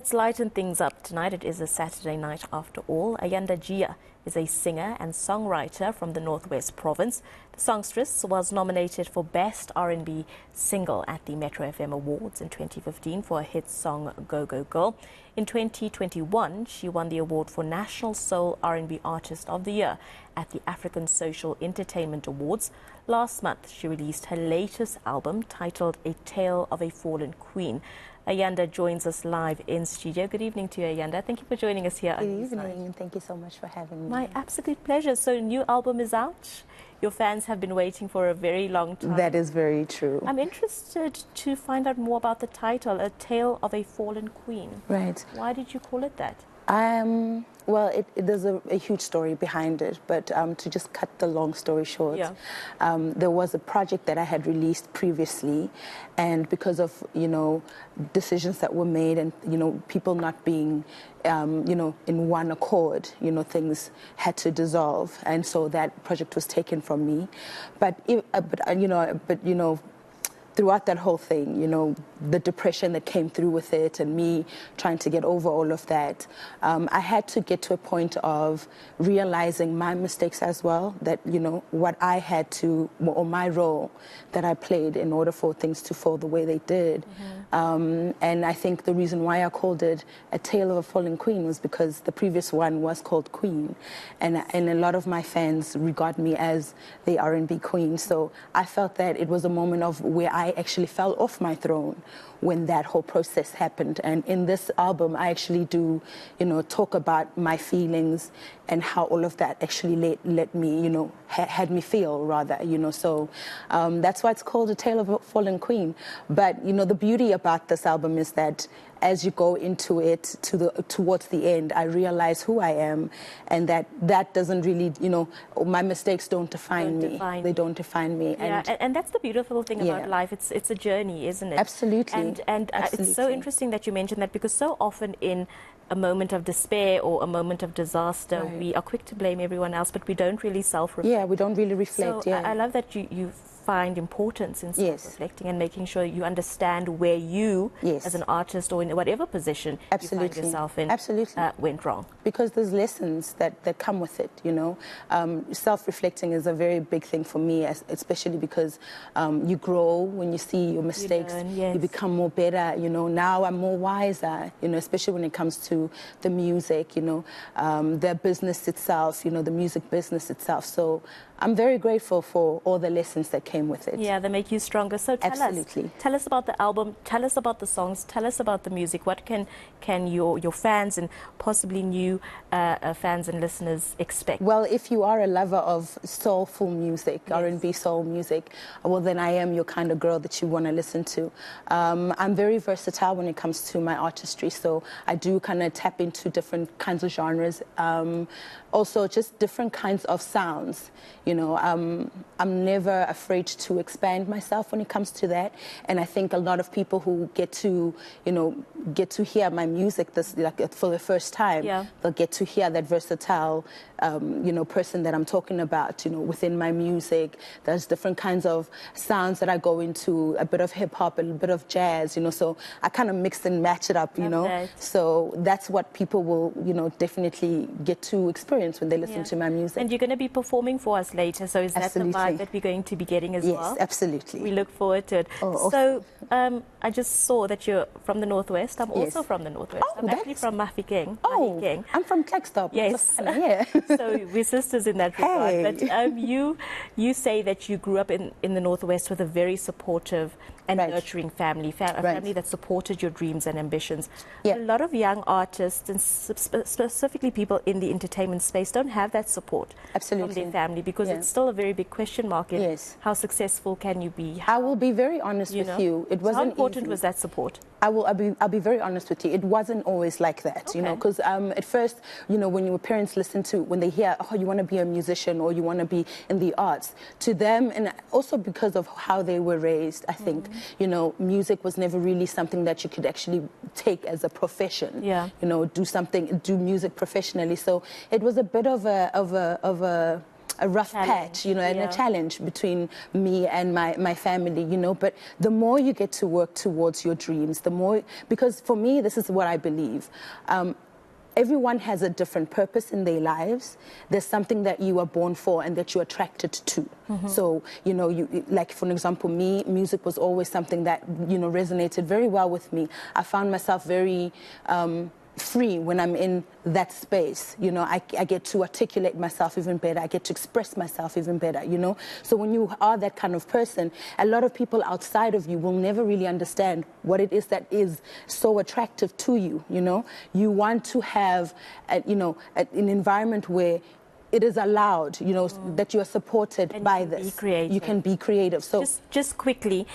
Let's lighten things up tonight. It is a Saturday night after all. Ayanda Jiya is a singer and songwriter from the Northwest Province. The songstress was nominated for Best R&B Single at the Metro FM Awards in 2015 for a hit song Go Go Girl. In 2021, she won the award for National Soul R&B Artist of the Year at the African Social Entertainment Awards. Last month, she released her latest album titled A Tale of a Fallen Queen. Ayanda joins us live in studio. Good evening to you, Ayanda. Thank you for joining us here. Good evening, and thank you so much for having me. My absolute pleasure. So, a new album is out. Your fans have been waiting for a very long time. That is very true. I'm interested to find out more about the title, A Tale of a Fallen Queen. Right. Why did you call it that? Well, there's a huge story behind it, but to just cut the long story short, there was a project that I had released previously, and because of, decisions that were made and, people not being, in one accord, things had to dissolve, and so that project was taken from me. But throughout that whole thing, the depression that came through with it and me trying to get over all of that, I had to get to a point of realizing my mistakes as well, that, what I had to, or my role that I played in order for things to fall the way they did. And I think the reason why I called it A Tale of a Fallen Queen was because the previous one was called Queen. And a lot of my fans regard me as the R&B queen. So I felt that it was a moment of where I actually fell off my throne when that whole process happened. And in this album, I actually do, talk about my feelings and how all of that actually let me, had me feel rather, So that's why it's called A Tale of a Fallen Queen. But, the beauty about this album is that as you go into it towards the end, I realize who I am, and that doesn't really, my mistakes don't define me. They don't define me. Yeah, and that's the beautiful thing about life. It's a journey, isn't it? Absolutely. And it's so interesting that you mentioned that, because so often in a moment of despair or a moment of disaster, we are quick to blame everyone else, but we don't really self-reflect. Yeah, we don't really reflect. So I love that you find importance in self-reflecting and making sure you understand where you, as an artist or in whatever position you find yourself in, went wrong. Because there's lessons that come with it, Self-reflecting is a very big thing for me, especially because you grow when you see your mistakes. You become more better, Now I'm more wiser, especially when it comes to the music, the business itself, the music business itself. So I'm very grateful for all the lessons that came with it. Yeah, they make you stronger. So tell us about the album, tell us about the songs, tell us about the music. What can your fans and possibly new fans and listeners expect? Well, if you are a lover of soulful music, R&B soul music, well, then I am your kind of girl that you want to listen to. I'm very versatile when it comes to my artistry, so I do kind of tap into different kinds of genres. Also, just different kinds of sounds. I'm never afraid to expand myself when it comes to that. And I think a lot of people who get to hear my music for the first time, they'll get to hear that versatile, person that I'm talking about, within my music. There's different kinds of sounds that I go into, a bit of hip hop, a bit of jazz, so I kind of mix and match it up, So that's what people will, definitely get to experience when they listen to my music. And you're going to be performing for us later, so is that the vibe that we're going to be getting as well? Yes, absolutely. We look forward to it. So I just saw that you're from the Northwest. I'm also from the Northwest. I'm actually from Mafikeng. I'm from Kekstop. Yes. Yeah. So we're sisters in that regard. But you say that you grew up in the Northwest with a very supportive and nurturing family, a family that supported your dreams and ambitions. A lot of young artists, and specifically people in the entertainment space, don't have that support from their family, because it's still a very big question mark in how successful can you be. I will be very honest with you. It wasn't how important easy. Was that support? I'll be very honest with you. It wasn't always like that, because at first, when your parents listen to, when they hear, oh, you want to be a musician or you want to be in the arts, to them, and also because of how they were raised, I think, music was never really something that you could actually take as a profession. Do music professionally. So it was a bit of a rough patch, you know, and a challenge between me and my family, you know. But the more you get to work towards your dreams, the more, because for me, this is what I believe. Everyone has a different purpose in their lives. There's something that you are born for and that you're attracted to. So, you know, like, for example, me, music was always something that, you know, resonated very well with me. I found myself very free when I'm in that space. You know, I get to articulate myself even better. I get to express myself even better, you know. So when you are that kind of person, a lot of people outside of you will never really understand what it is that is so attractive to you, you know. You want to have, you know, an environment where it is allowed, you know, that you are supported and by this. You can be creative. So just quickly,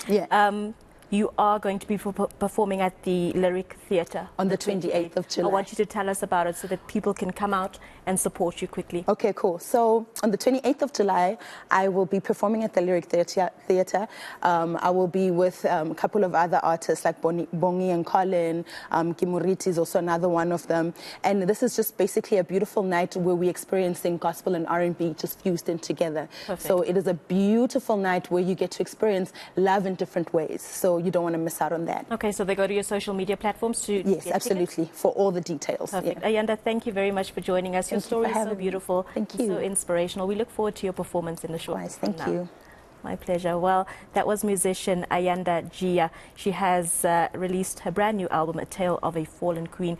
you are going to be performing at the Lyric Theatre on the 28th of July. I want you to tell us about it so that people can come out and support you quickly. Okay, cool. So on the 28th of July, I will be performing at the Lyric Theatre. I will be with a couple of other artists like Bongi and Colin. Kimuriti is also another one of them. And this is just basically a beautiful night where we're experiencing gospel and R&B just fused in together. Perfect. So it is a beautiful night where you get to experience love in different ways. So you don't want to miss out on that. Okay, so they go to your social media platforms to Yes, absolutely, for all the details. Perfect. Ayanda, thank you very much for joining us. Your story is so beautiful. Thank you. So inspirational. We look forward to your performance in the show. Thank you. My pleasure. Well, that was musician Ayanda Jiya. She has released her brand new album, A Tale of a Fallen Queen.